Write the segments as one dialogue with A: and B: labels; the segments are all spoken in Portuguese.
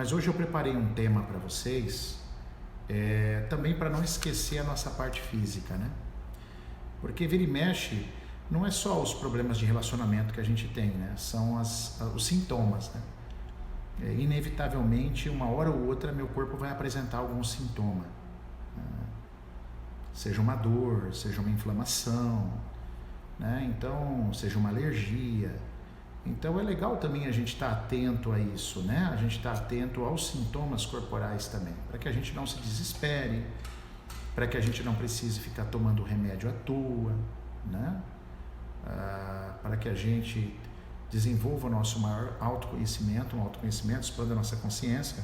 A: Mas hoje eu preparei um tema para vocês, também para não esquecer a nossa parte física, né? Porque vira e mexe, não é só os problemas de relacionamento que a gente tem, né? São os sintomas, né? Inevitavelmente, uma hora ou outra, meu corpo vai apresentar algum sintoma. Seja uma dor, seja uma inflamação, né? Então, seja uma alergia. Então é legal também a gente estar atento a isso, né? A gente estar atento aos sintomas corporais também, para que a gente não se desespere, para que a gente não precise ficar tomando remédio à toa, né? Para que a gente desenvolva o nosso maior autoconhecimento, expanda a nossa consciência,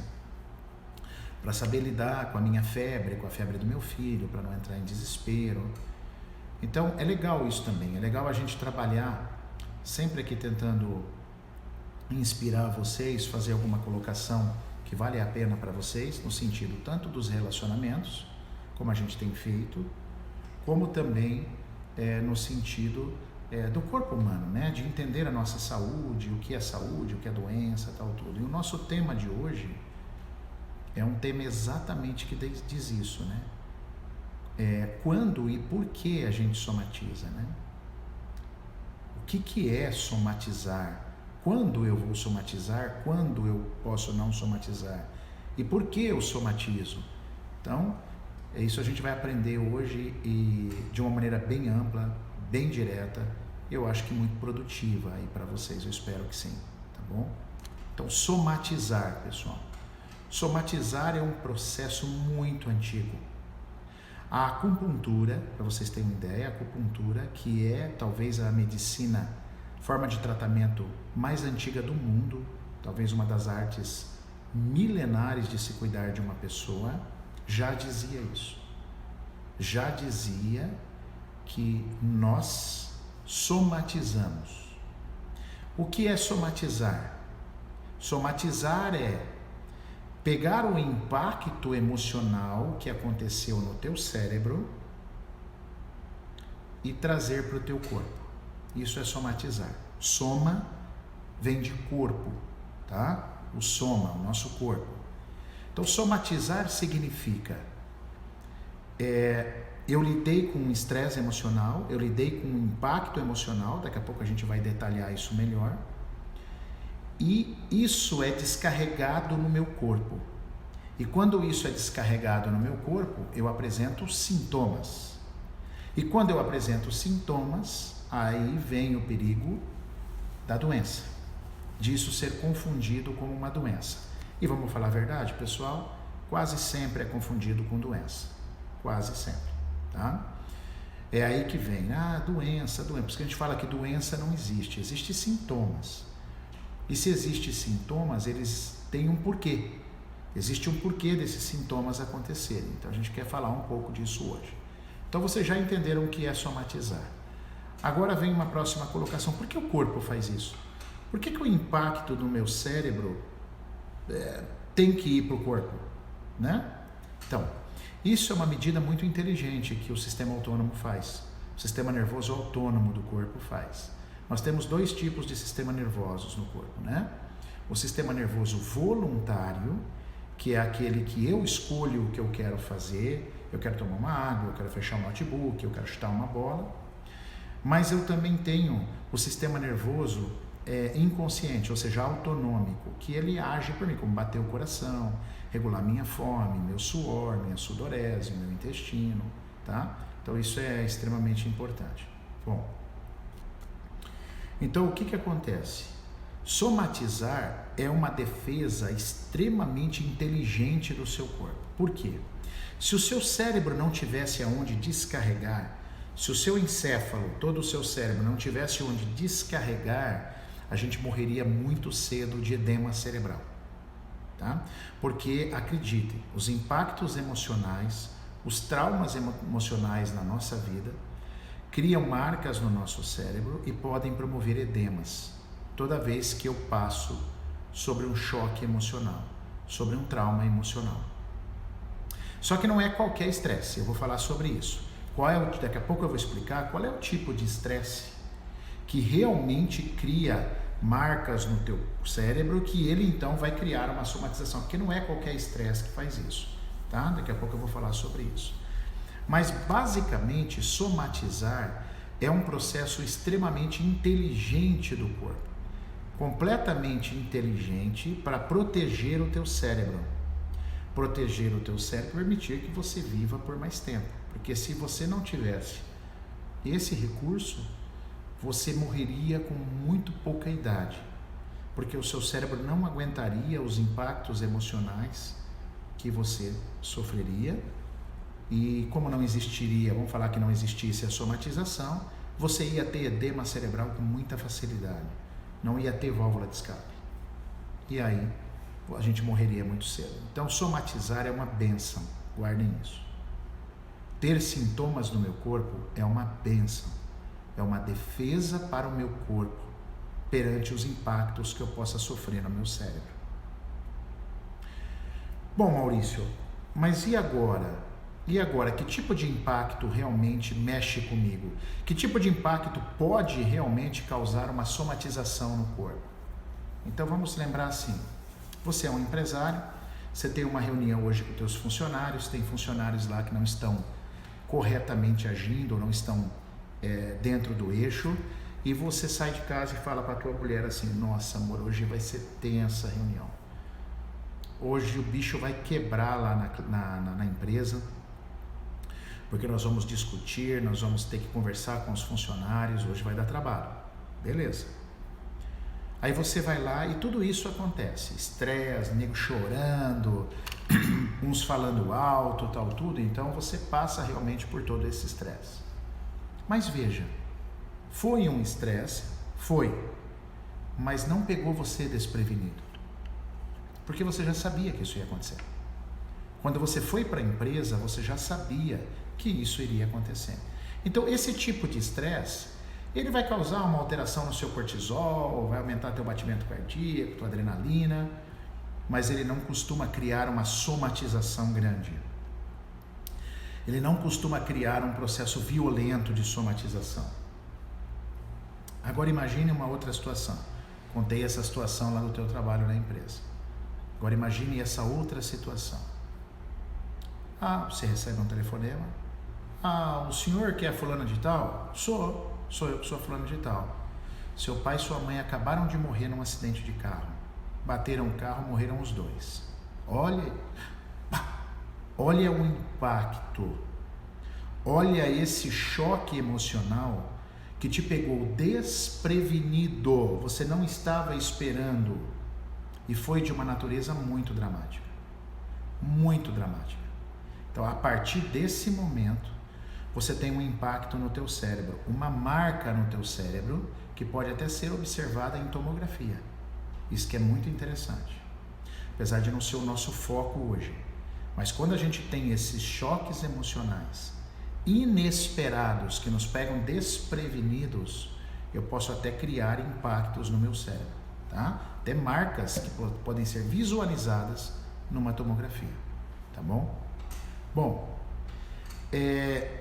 A: para saber lidar com a minha febre, com a febre do meu filho, para não entrar em desespero. Então é legal isso também, é legal a gente trabalhar sempre aqui tentando inspirar vocês, fazer alguma colocação que vale a pena para vocês, no sentido tanto dos relacionamentos, como a gente tem feito, como também no sentido do corpo humano, né? De entender a nossa saúde, o que é saúde, o que é doença, tal, tudo. E o nosso tema de hoje é um tema exatamente que diz isso, né? Quando e por que a gente somatiza, né? O que é somatizar? Quando eu vou somatizar? Quando eu posso não somatizar? E por que eu somatizo? Então, isso a gente vai aprender hoje e de uma maneira bem ampla, bem direta, eu acho que muito produtiva aí para vocês, eu espero que sim, tá bom? Então, somatizar, pessoal. Somatizar é um processo muito antigo. A acupuntura, para vocês terem uma ideia, a acupuntura, que é talvez a medicina, forma de tratamento mais antiga do mundo, talvez uma das artes milenares de se cuidar de uma pessoa, já dizia isso. Já dizia que nós somatizamos. O que é somatizar? Somatizar é pegar o impacto emocional que aconteceu no teu cérebro e trazer para o teu corpo. Isso é somatizar. Soma vem de corpo, tá? O soma, o nosso corpo. Então, somatizar significa eu lidei com um estresse emocional, eu lidei com um impacto emocional, daqui a pouco a gente vai detalhar isso melhor, e isso é descarregado no meu corpo. E quando isso é descarregado no meu corpo, eu apresento sintomas. E quando eu apresento sintomas, aí vem o perigo da doença, disso ser confundido como uma doença. E vamos falar a verdade, pessoal, quase sempre é confundido com doença. Quase sempre, tá? É aí que vem, doença. Por isso que a gente fala que doença não existe, existem sintomas. E se existem sintomas, eles têm um porquê. Existe um porquê desses sintomas acontecerem. Então a gente quer falar um pouco disso hoje. Então vocês já entenderam o que é somatizar. Agora vem uma próxima colocação. Por que o corpo faz isso? Por que o impacto do meu cérebro tem que ir para o corpo, né? Então, isso é uma medida muito inteligente que o sistema autônomo faz. O sistema nervoso autônomo do corpo faz. Nós temos dois tipos de sistema nervosos no corpo, né? O sistema nervoso voluntário, que é aquele que eu escolho o que eu quero fazer. Eu quero tomar uma água, eu quero fechar um notebook, eu quero chutar uma bola. Mas eu também tenho o sistema nervoso inconsciente, ou seja, autonômico, que ele age por mim, como bater o coração, regular minha fome, meu suor, minha sudorese, meu intestino, tá? Então isso é extremamente importante. Bom, então o que acontece? Somatizar é uma defesa extremamente inteligente do seu corpo. Por quê? Se o seu cérebro não tivesse aonde descarregar, se o seu encéfalo, todo o seu cérebro não tivesse onde descarregar, a gente morreria muito cedo de edema cerebral, tá? Porque, acreditem, os impactos emocionais, os traumas emocionais na nossa vida, criam marcas no nosso cérebro e podem promover edemas toda vez que eu passo sobre um choque emocional, sobre um trauma emocional. Só que não é qualquer estresse, eu vou falar sobre isso. Daqui a pouco eu vou explicar qual é o tipo de estresse que realmente cria marcas no teu cérebro que ele então vai criar uma somatização, porque não é qualquer estresse que faz isso, tá? Daqui a pouco eu vou falar sobre isso. Mas basicamente somatizar é um processo extremamente inteligente do corpo, completamente inteligente para proteger o teu cérebro. Proteger o teu cérebro, permitir que você viva por mais tempo, porque se você não tivesse esse recurso, você morreria com muito pouca idade, porque o seu cérebro não aguentaria os impactos emocionais que você sofreria. E como não existiria, vamos falar que não existisse a somatização, você ia ter edema cerebral com muita facilidade, não ia ter válvula de escape. E aí a gente morreria muito cedo. Então somatizar é uma bênção, guardem isso. Ter sintomas no meu corpo é uma bênção, é uma defesa para o meu corpo perante os impactos que eu possa sofrer no meu cérebro. Bom, Maurício, mas e agora? E agora, que tipo de impacto realmente mexe comigo? Que tipo de impacto pode realmente causar uma somatização no corpo? Então vamos lembrar assim, você é um empresário, você tem uma reunião hoje com os seus funcionários, tem funcionários lá que não estão corretamente agindo, ou não estão dentro do eixo, e você sai de casa e fala para a tua mulher assim, nossa amor, hoje vai ser tensa a reunião. Hoje o bicho vai quebrar lá na empresa, porque nós vamos discutir, nós vamos ter que conversar com os funcionários, hoje vai dar trabalho. Beleza. Aí você vai lá e tudo isso acontece, estresse, nego chorando, uns falando alto, tal, tudo, então você passa realmente por todo esse estresse. Mas veja, foi um estresse, foi, mas não pegou você desprevenido, porque você já sabia que isso ia acontecer. Quando você foi para a empresa, você já sabia que isso iria acontecer. Então esse tipo de estresse, ele vai causar uma alteração no seu cortisol, vai aumentar teu batimento cardíaco, tua adrenalina, mas ele não costuma criar uma somatização grande. Ele não costuma criar um processo violento de somatização. Agora imagine uma outra situação. Contei essa situação lá no teu trabalho na empresa. Agora imagine essa outra situação. Você recebe um telefonema. O senhor que é fulano de tal? Sou eu que sou fulano de tal. Seu pai e sua mãe acabaram de morrer num acidente de carro. Bateram o carro, morreram os dois. Olha o impacto. Olha esse choque emocional que te pegou desprevenido. Você não estava esperando. E foi de uma natureza muito dramática. Muito dramática. Então, a partir desse momento, você tem um impacto no teu cérebro, uma marca no teu cérebro que pode até ser observada em tomografia. Isso que é muito interessante, apesar de não ser o nosso foco hoje. Mas quando a gente tem esses choques emocionais inesperados que nos pegam desprevenidos, eu posso até criar impactos no meu cérebro, tá? Até marcas que podem ser visualizadas numa tomografia, tá bom? Bom,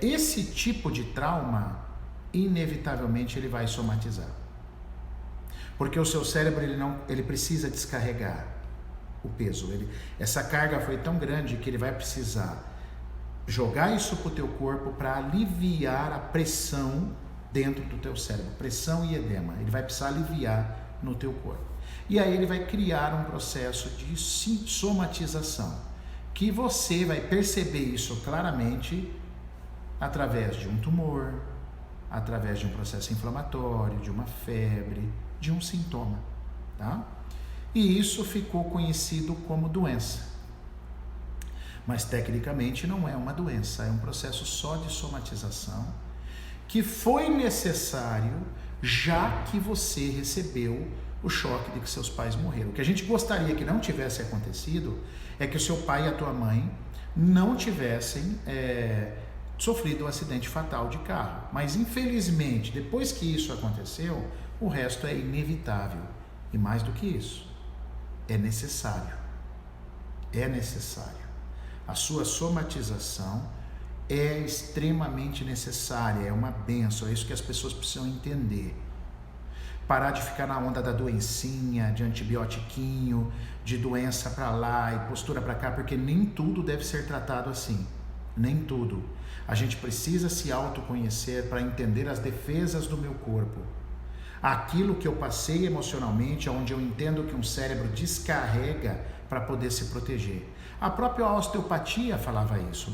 A: esse tipo de trauma, inevitavelmente, ele vai somatizar. Porque o seu cérebro, ele precisa descarregar o peso. Essa carga foi tão grande que ele vai precisar jogar isso para o teu corpo para aliviar a pressão dentro do teu cérebro. Pressão e edema. Ele vai precisar aliviar no teu corpo. E aí ele vai criar um processo de somatização, que você vai perceber isso claramente através de um tumor, através de um processo inflamatório, de uma febre, de um sintoma, tá? E isso ficou conhecido como doença. Mas tecnicamente não é uma doença, é um processo só de somatização que foi necessário já que você recebeu o choque de que seus pais morreram. O que a gente gostaria que não tivesse acontecido é que o seu pai e a tua mãe não tivessem sofrido um acidente fatal de carro. Mas infelizmente, depois que isso aconteceu, o resto é inevitável. E mais do que isso, é necessário. É necessário. A sua somatização é extremamente necessária, é uma bênção, é isso que as pessoas precisam entender. parar de ficar na onda da doencinha, de antibiotiquinho, de doença para lá e postura para cá, porque nem tudo deve ser tratado assim, nem tudo. A gente precisa se autoconhecer para entender as defesas do meu corpo. Aquilo que eu passei emocionalmente, onde eu entendo que um cérebro descarrega para poder se proteger. A própria osteopatia falava isso,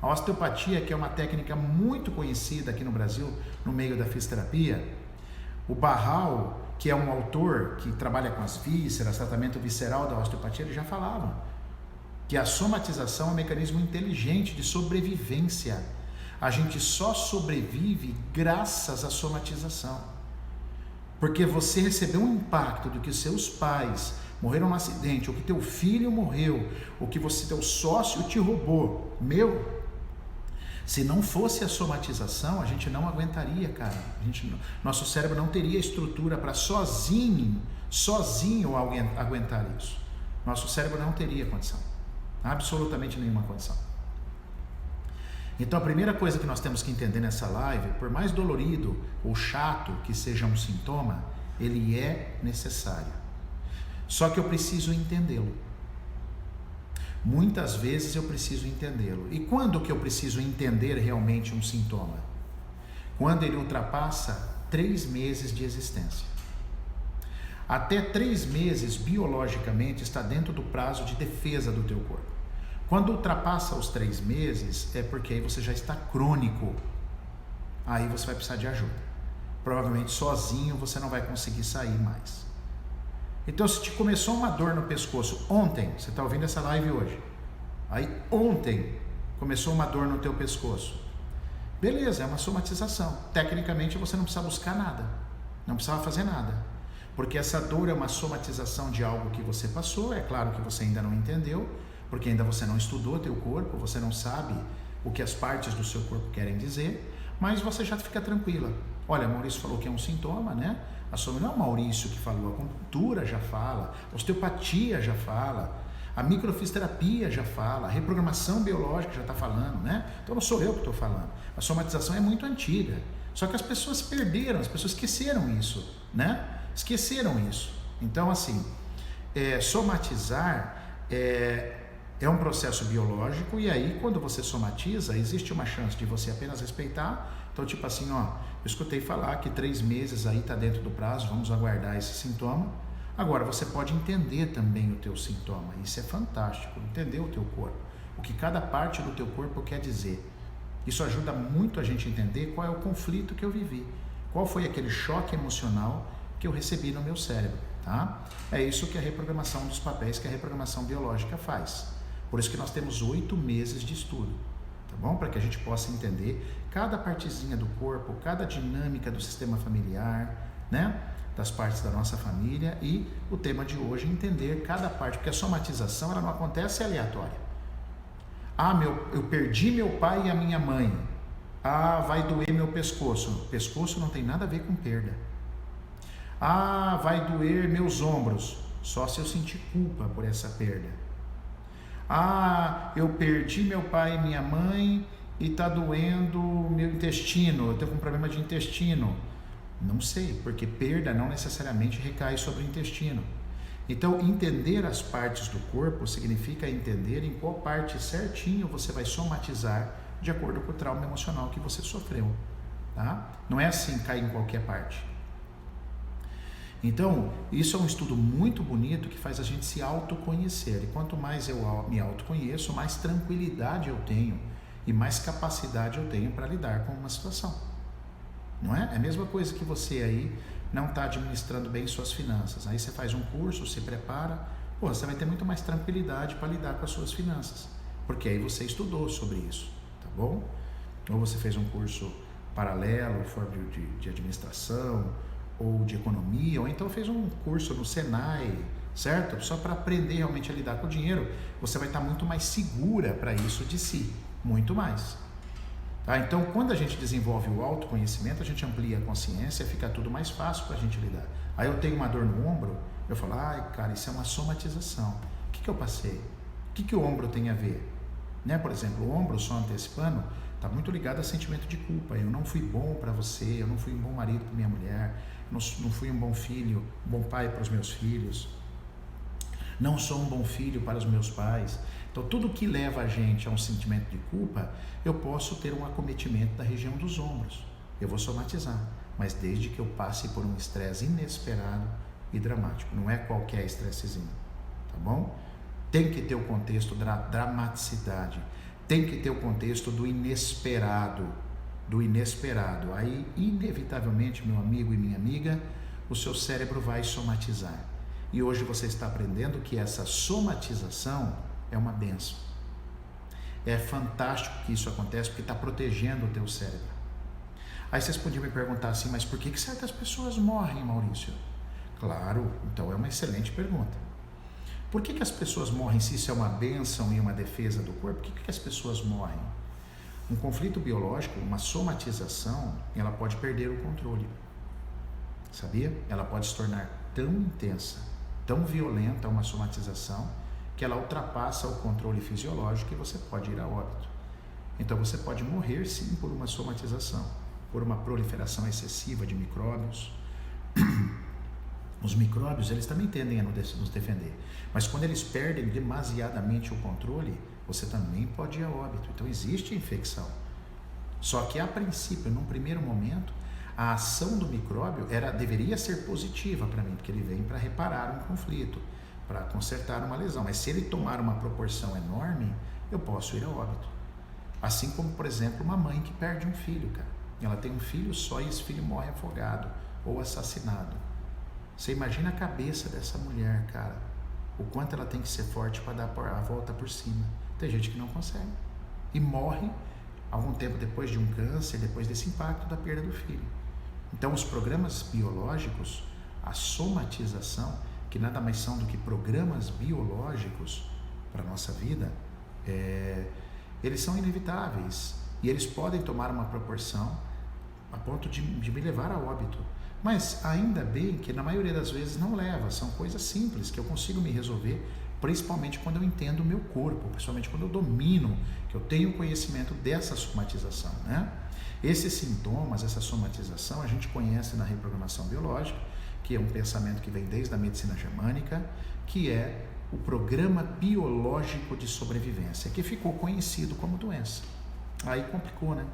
A: a osteopatia, que é uma técnica muito conhecida aqui no Brasil, no meio da fisioterapia. O Barral, que é um autor que trabalha com as vísceras, tratamento visceral da osteopatia, ele já falava que a somatização é um mecanismo inteligente de sobrevivência. A gente só sobrevive graças à somatização. Porque você recebeu um impacto do que seus pais morreram no acidente, ou que teu filho morreu, ou que teu sócio te roubou. Se não fosse a somatização, a gente não aguentaria, cara. Nosso cérebro não teria estrutura para sozinho aguentar isso. Nosso cérebro não teria condição. Absolutamente nenhuma condição. Então a primeira coisa que nós temos que entender nessa live, por mais dolorido ou chato que seja um sintoma, ele é necessário. Só que eu preciso entendê-lo. Muitas vezes eu preciso entendê-lo. E quando que eu preciso entender realmente um sintoma? Quando ele ultrapassa 3 meses de existência. Até 3 meses, biologicamente, está dentro do prazo de defesa do teu corpo. Quando ultrapassa os 3 meses, é porque aí você já está crônico. Aí você vai precisar de ajuda. Provavelmente sozinho você não vai conseguir sair mais. Então, se te começou uma dor no pescoço ontem, você está ouvindo essa live hoje, aí ontem começou uma dor no teu pescoço, beleza, é uma somatização. Tecnicamente você não precisa buscar nada, não precisava fazer nada, porque essa dor é uma somatização de algo que você passou. É claro que você ainda não entendeu, porque ainda você não estudou teu corpo, você não sabe o que as partes do seu corpo querem dizer, mas você já fica tranquila. Olha, Maurício falou que é um sintoma, né? Não é o Maurício que falou, a acupuntura já fala, a osteopatia já fala, a microfisioterapia já fala, a reprogramação biológica já está falando, né? Então não sou eu que estou falando. A somatização é muito antiga, só que as pessoas perderam, as pessoas esqueceram isso, né? Esqueceram isso. Então, assim, somatizar é um processo biológico, e aí quando você somatiza, existe uma chance de você apenas respeitar. Então, tipo assim, eu escutei falar que 3 meses aí está dentro do prazo, vamos aguardar esse sintoma. Agora, você pode entender também o teu sintoma, isso é fantástico, entender o teu corpo, o que cada parte do teu corpo quer dizer. Isso ajuda muito a gente entender qual é o conflito que eu vivi, qual foi aquele choque emocional que eu recebi no meu cérebro, tá? É isso que a reprogramação dos papéis, que a reprogramação biológica faz. Por isso que nós temos 8 meses de estudo, tá bom? Para que a gente possa entender cada partezinha do corpo, cada dinâmica do sistema familiar, né? Das partes da nossa família, e o tema de hoje é entender cada parte, porque a somatização ela não acontece aleatória. Eu perdi meu pai e a minha mãe. Vai doer meu pescoço. Pescoço não tem nada a ver com perda. Vai doer meus ombros. Só se eu sentir culpa por essa perda. Eu perdi meu pai e minha mãe e está doendo meu intestino, eu tenho um problema de intestino. Não sei, porque perda não necessariamente recai sobre o intestino. Então, entender as partes do corpo significa entender em qual parte certinho você vai somatizar de acordo com o trauma emocional que você sofreu, tá? Não é assim, cair em qualquer parte. Então, isso é um estudo muito bonito que faz a gente se autoconhecer. E quanto mais eu me autoconheço, mais tranquilidade eu tenho e mais capacidade eu tenho para lidar com uma situação. Não é? É a mesma coisa que você aí não está administrando bem suas finanças. Aí você faz um curso, se prepara, você vai ter muito mais tranquilidade para lidar com as suas finanças. Porque aí você estudou sobre isso, tá bom? Ou você fez um curso paralelo, de administração, ou de economia, ou então fez um curso no Senai, certo? Só para aprender realmente a lidar com o dinheiro, você vai estar muito mais segura para isso de si, muito mais. Tá? Então, quando a gente desenvolve o autoconhecimento, a gente amplia a consciência, fica tudo mais fácil para a gente lidar. Aí eu tenho uma dor no ombro, eu falo, cara, isso é uma somatização. O que eu passei? O que o ombro tem a ver? Né? Por exemplo, o ombro, só antecipando, Está muito ligado a sentimento de culpa. Eu não fui bom para você, eu não fui um bom marido para minha mulher, não fui um bom filho, um bom pai para os meus filhos, não sou um bom filho para os meus pais. Então, tudo que leva a gente a um sentimento de culpa, eu posso ter um acometimento da região dos ombros. Eu vou somatizar, mas desde que eu passe por um estresse inesperado e dramático. Não é qualquer estressezinho, tá bom? Tem que ter o contexto da dramaticidade, tem que ter o contexto do inesperado, Aí, inevitavelmente, meu amigo e minha amiga, o seu cérebro vai somatizar. E hoje você está aprendendo que essa somatização é uma bênção. É fantástico que isso acontece porque está protegendo o teu cérebro. Aí vocês podiam me perguntar assim, mas por que certas pessoas morrem, Maurício? Claro, então é uma excelente pergunta. Por que as pessoas morrem se isso é uma bênção e uma defesa do corpo? Por que as pessoas morrem? Um conflito biológico, uma somatização, ela pode perder o controle. Sabia? Ela pode se tornar tão intensa, tão violenta uma somatização, que ela ultrapassa o controle fisiológico e você pode ir a óbito. Então você pode morrer sim por uma somatização, por uma proliferação excessiva de micróbios. Os micróbios, eles também tendem a nos defender, mas quando eles perdem demasiadamente o controle, você também pode ir a óbito. Então existe infecção. Só que a princípio, num primeiro momento, a ação do micróbio deveria ser positiva para mim, porque ele vem para reparar um conflito, para consertar uma lesão. Mas se ele tomar uma proporção enorme, eu posso ir a óbito. Assim como, por exemplo, uma mãe que perde um filho, cara. Ela tem um filho só e esse filho morre afogado ou assassinado. Você imagina a cabeça dessa mulher, cara. O quanto ela tem que ser forte para dar a volta por cima. Tem gente que não consegue. E morre algum tempo depois de um câncer, depois desse impacto da perda do filho. Então, os programas biológicos, a somatização, que nada mais são do que programas biológicos para a nossa vida, eles são inevitáveis. E eles podem tomar uma proporção a ponto de me levar a óbito. Mas ainda bem que na maioria das vezes não leva, são coisas simples que eu consigo me resolver, principalmente quando eu entendo o meu corpo, principalmente quando eu domino, que eu tenho conhecimento dessa somatização, né? Esses sintomas, essa somatização, a gente conhece na reprogramação biológica, que é um pensamento que vem desde a medicina germânica, que é o programa biológico de sobrevivência, que ficou conhecido como doença. Aí complicou, né?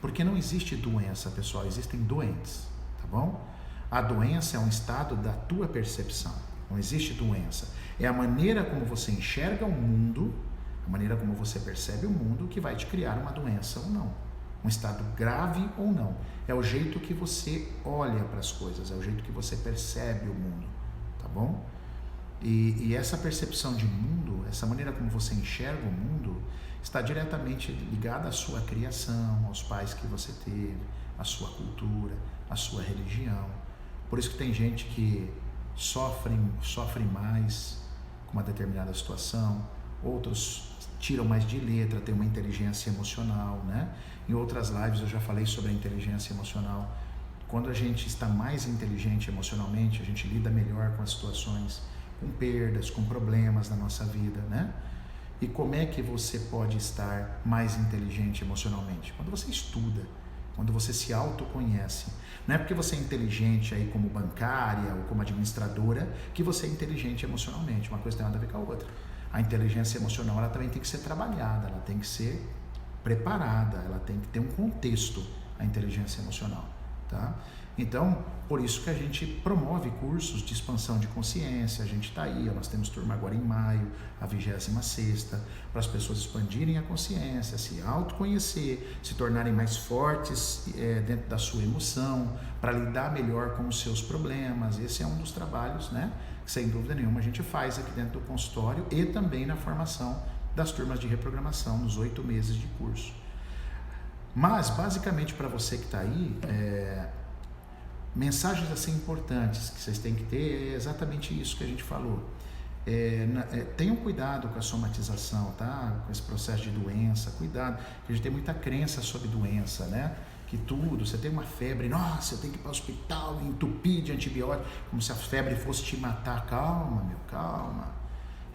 A: Porque não existe doença, pessoal, existem doentes. Tá bom? A doença é um estado da tua percepção. Não existe doença. É a maneira como você enxerga o mundo, a maneira como você percebe o mundo que vai te criar uma doença ou não. Um estado grave ou não. É o jeito que você olha para as coisas, é o jeito que você percebe o mundo. Tá bom? E essa percepção de mundo, essa maneira como você enxerga o mundo, está diretamente ligada à sua criação, aos pais que você teve, à sua cultura, à sua religião. Por isso que tem gente que sofre mais com uma determinada situação, outros tiram mais de letra, tem uma inteligência emocional, né? Em outras lives eu já falei sobre a inteligência emocional. Quando a gente está mais inteligente emocionalmente, a gente lida melhor com as situações, com perdas, com problemas na nossa vida, né? E como é que você pode estar mais inteligente emocionalmente? Quando você estuda, quando você se autoconhece. Não é porque você é inteligente aí como bancária ou como administradora que você é inteligente emocionalmente. Uma coisa tem nada a ver com a outra. A inteligência emocional, ela também tem que ser trabalhada, ela tem que ser preparada, ela tem que ter um contexto, a inteligência emocional, tá? Então, por isso que a gente promove cursos de expansão de consciência. A gente está aí, nós temos turma agora em maio, a 26ª, para as pessoas expandirem a consciência, se autoconhecer, se tornarem mais fortes dentro da sua emoção, para lidar melhor com os seus problemas. Esse é um dos trabalhos, né, que sem dúvida nenhuma a gente faz aqui dentro do consultório e também na formação das turmas de reprogramação, nos 8 meses de curso. Mas, basicamente, para você que está aí, mensagens assim importantes que vocês têm que ter é exatamente isso que a gente falou. Tenham cuidado com a somatização, tá? Com esse processo de doença, cuidado, porque a gente tem muita crença sobre doença, né? Que tudo, você tem uma febre, nossa, eu tenho que ir para o hospital, entupir de antibiótico, como se a febre fosse te matar. Calma, meu, calma.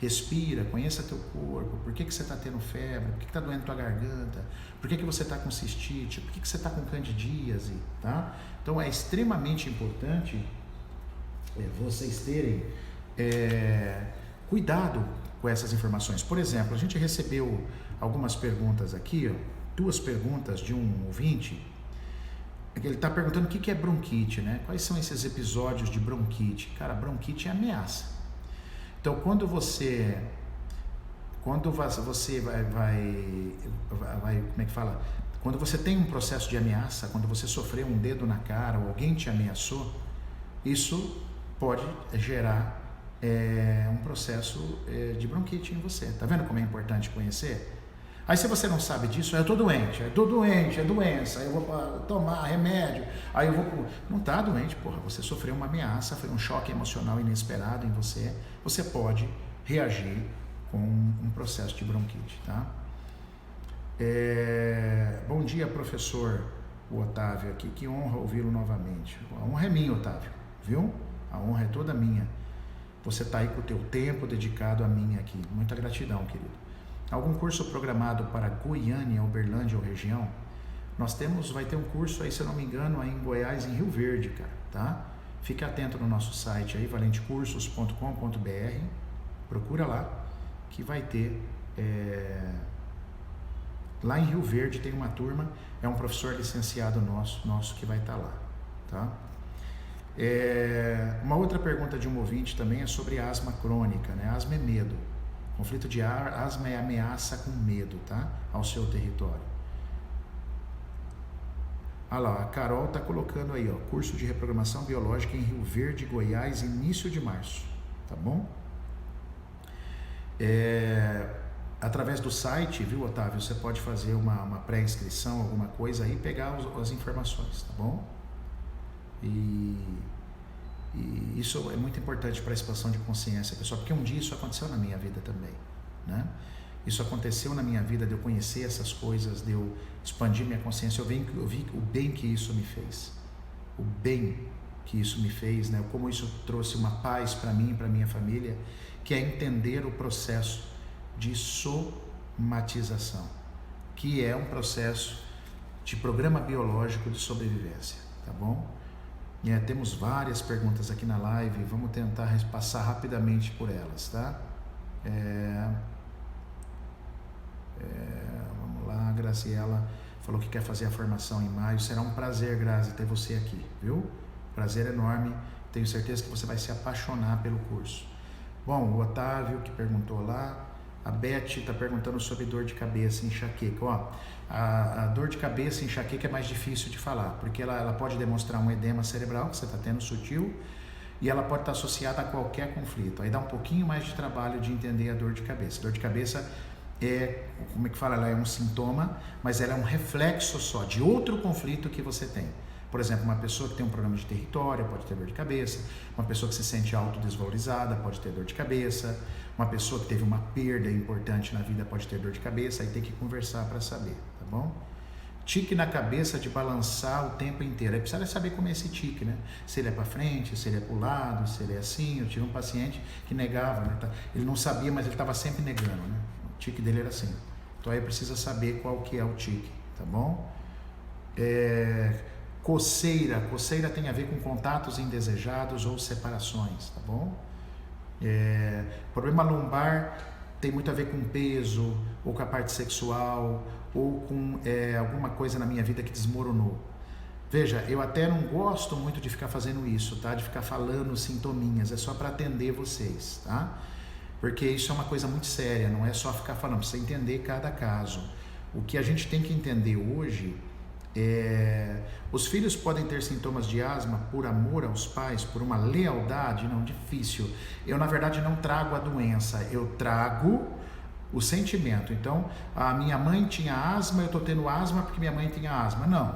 A: Respira, conheça teu corpo, por que você está tendo febre, por que está doendo tua garganta, por que você está com cistite, por que você está com candidíase, tá? Então é extremamente importante vocês terem cuidado com essas informações. Por exemplo, a gente recebeu algumas perguntas aqui, ó, 2 perguntas de um ouvinte. Ele está perguntando o que é bronquite, né? Quais são esses episódios de bronquite? Cara, bronquite é ameaça. Então, quando você vai, como é que fala? Quando você tem um processo de ameaça, quando você sofreu um dedo na cara ou alguém te ameaçou, isso pode gerar um processo de bronquite em você. Tá vendo como é importante conhecer? Aí se você não sabe disso, eu tô doente, é doença, eu vou tomar remédio, aí eu vou... Não tá doente, porra, você sofreu uma ameaça, foi um choque emocional inesperado em você, você pode reagir com um processo de bronquite, tá? Bom dia, professor, o Otávio aqui, que honra ouvi-lo novamente. A honra é minha, Otávio, viu? A honra é toda minha. Você tá aí com o teu tempo dedicado a mim aqui, muita gratidão, querido. Algum curso programado para Goiânia, Uberlândia ou região? Vai ter um curso aí, se eu não me engano, aí em Goiás, em Rio Verde, cara, tá? Fique atento no nosso site aí, valentecursos.com.br, procura lá, que vai ter, lá em Rio Verde tem uma turma, é um professor licenciado nosso que vai estar lá, tá? Uma outra pergunta de um ouvinte também é sobre asma crônica, né? Asma é medo. Conflito de asma é ameaça com medo, tá? Ao seu território. Olha lá, a Carol tá colocando aí, ó, curso de reprogramação biológica em Rio Verde, Goiás, início de março, tá bom? Através do site, viu, Otávio, você pode fazer uma pré-inscrição, alguma coisa aí, pegar as informações, tá bom? E isso é muito importante para a expansão de consciência, pessoal, porque um dia isso aconteceu na minha vida também, né? Isso aconteceu na minha vida, de eu conhecer essas coisas, de eu expandir minha consciência, eu vi o bem que isso me fez, o bem que isso me fez, né? Como isso trouxe uma paz para mim e para minha família, que é entender o processo de somatização, que é um processo de programa biológico de sobrevivência, tá bom? Temos várias perguntas aqui na live, vamos tentar passar rapidamente por elas, tá? Vamos lá, a Graciela falou que quer fazer a formação em maio, será um prazer, Grazi, ter você aqui, viu? Prazer enorme, tenho certeza que você vai se apaixonar pelo curso. Bom, o Otávio que perguntou lá, a Beth está perguntando sobre dor de cabeça e enxaqueca. Ó, a dor de cabeça e enxaqueca é mais difícil de falar, porque ela pode demonstrar um edema cerebral que você está tendo sutil, e ela pode estar associada a qualquer conflito. Aí dá um pouquinho mais de trabalho de entender a dor de cabeça. Dor de cabeça como é que fala? Ela é um sintoma, mas ela é um reflexo só de outro conflito que você tem. Por exemplo, uma pessoa que tem um problema de território pode ter dor de cabeça, uma pessoa que se sente autodesvalorizada pode ter dor de cabeça, uma pessoa que teve uma perda importante na vida pode ter dor de cabeça, aí tem que conversar para saber, tá bom? Tique na cabeça de balançar o tempo inteiro, aí precisa saber como é esse tique, né? Se ele é para frente, se ele é para o lado, se ele é assim. Eu tive um paciente que negava, né? Ele não sabia, mas ele estava sempre negando, né? O tique dele era assim. Então aí precisa saber qual que é o tique, tá bom? Coceira tem a ver com contatos indesejados ou separações, tá bom? Problema lombar tem muito a ver com peso, ou com a parte sexual, ou com alguma coisa na minha vida que desmoronou. Veja, eu até não gosto muito de ficar fazendo isso, tá? De ficar falando sintominhas, é só para atender vocês, tá? Porque isso é uma coisa muito séria, não é só ficar falando, precisa entender cada caso. O que a gente tem que entender hoje os filhos podem ter sintomas de asma por amor aos pais, por uma lealdade? Não, difícil. Eu na verdade não trago a doença, eu trago o sentimento. Então, a minha mãe tinha asma, eu estou tendo asma porque minha mãe tinha asma. Não,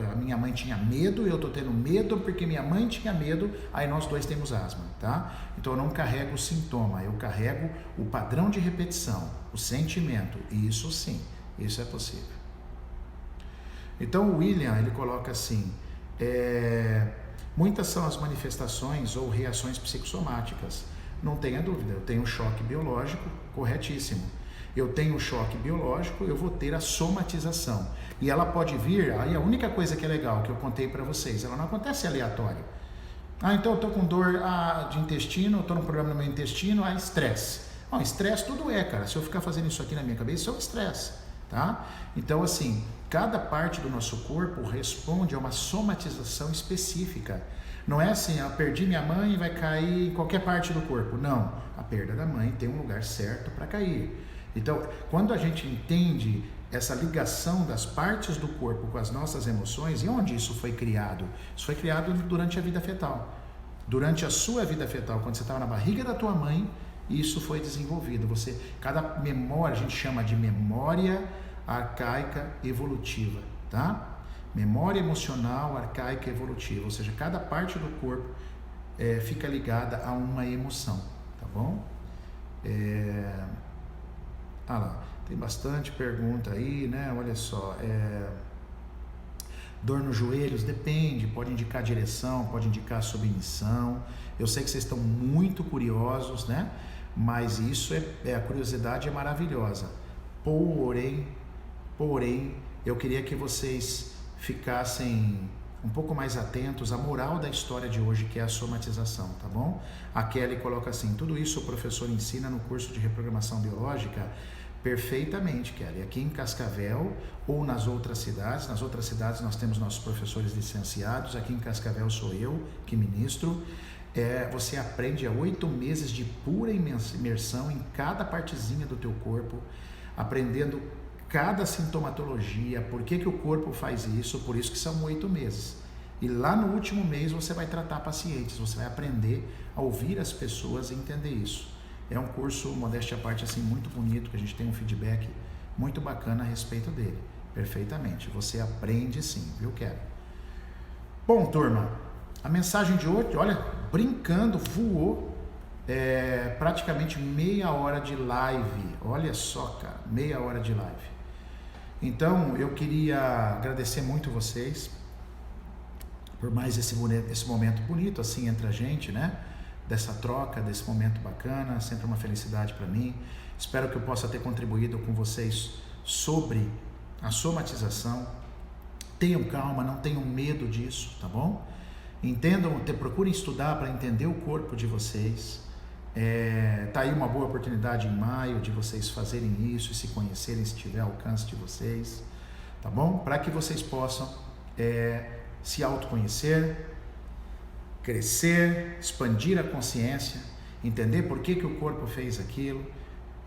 A: a minha mãe tinha medo, eu estou tendo medo porque minha mãe tinha medo, aí nós dois temos asma, tá? Então eu não carrego o sintoma, eu carrego o padrão de repetição, o sentimento, e isso sim, isso é possível. Então o William, ele coloca assim, muitas são as manifestações ou reações psicossomáticas, não tenha dúvida, eu tenho um choque biológico, corretíssimo. Eu tenho um choque biológico, eu vou ter a somatização. E ela pode vir, aí a única coisa que é legal, que eu contei para vocês, ela não acontece aleatório. Então eu estou com dor de intestino, eu estou com um problema no meu intestino, estresse. Estresse tudo cara. Se eu ficar fazendo isso aqui na minha cabeça, isso é um estresse, tá? Então assim, cada parte do nosso corpo responde a uma somatização específica. Não é assim, perdi minha mãe e vai cair em qualquer parte do corpo. Não, a perda da mãe tem um lugar certo para cair. Então, quando a gente entende essa ligação das partes do corpo com as nossas emoções, e onde isso foi criado? Isso foi criado durante a vida fetal. Durante a sua vida fetal, quando você estava na barriga da tua mãe, isso foi desenvolvido. Cada memória, a gente chama de memória arcaica evolutiva, tá? Memória emocional arcaica evolutiva, ou seja, cada parte do corpo fica ligada a uma emoção, tá bom? Lá, tem bastante pergunta aí, né? Olha só, dor nos joelhos, depende, pode indicar direção, pode indicar submissão. Eu sei que vocês estão muito curiosos, né? Mas isso a curiosidade é maravilhosa. Porém, eu queria que vocês ficassem um pouco mais atentos à moral da história de hoje, que é a somatização, tá bom? A Kelly coloca assim: tudo isso o professor ensina no curso de reprogramação biológica? Perfeitamente, Kelly. Aqui em Cascavel ou nas outras cidades nós temos nossos professores licenciados, aqui em Cascavel sou eu que ministro. Você aprende 8 meses de pura imersão em cada partezinha do teu corpo, aprendendo cada sintomatologia, por que o corpo faz isso, por isso que são 8 meses. E lá no último mês você vai tratar pacientes, você vai aprender a ouvir as pessoas e entender isso. É um curso, modéstia à parte, assim, muito bonito, que a gente tem um feedback muito bacana a respeito dele. Perfeitamente. Você aprende sim, viu, Kelly? Bom, turma, a mensagem de hoje, olha, brincando, voou praticamente meia hora de live. Olha só, cara, meia hora de live. Então, eu queria agradecer muito vocês por mais esse momento bonito, assim, entre a gente, né? Dessa troca, desse momento bacana, sempre uma felicidade para mim. Espero que eu possa ter contribuído com vocês sobre a somatização. Tenham calma, não tenham medo disso, tá bom? Entendam, procurem estudar para entender o corpo de vocês. Tá aí uma boa oportunidade em maio de vocês fazerem isso e se conhecerem, se tiver alcance de vocês, tá bom? Para que vocês possam se autoconhecer, crescer, expandir a consciência, entender por que o corpo fez aquilo,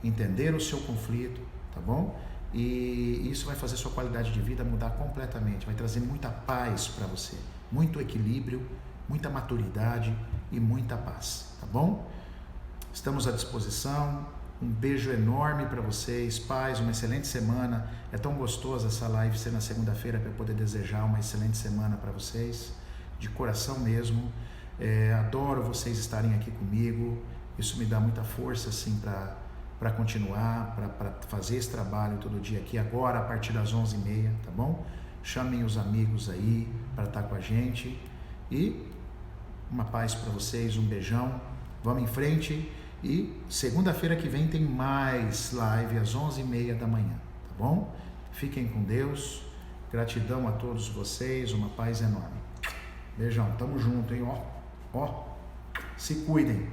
A: entender o seu conflito, tá bom? E isso vai fazer sua qualidade de vida mudar completamente, vai trazer muita paz para você, muito equilíbrio, muita maturidade e muita paz, tá bom? Estamos à disposição, um beijo enorme para vocês, paz, uma excelente semana. É tão gostoso essa live ser na segunda-feira para eu poder desejar uma excelente semana para vocês, de coração mesmo. Adoro vocês estarem aqui comigo, isso me dá muita força assim para continuar, para fazer esse trabalho todo dia aqui agora a partir das 11h30, tá bom? Chamem os amigos aí para estar com a gente e uma paz para vocês, um beijão, vamos em frente e segunda-feira que vem tem mais live às 11h30 da manhã, tá bom? Fiquem com Deus, gratidão a todos vocês, uma paz enorme. Beijão, tamo junto, hein? Ó, se cuidem.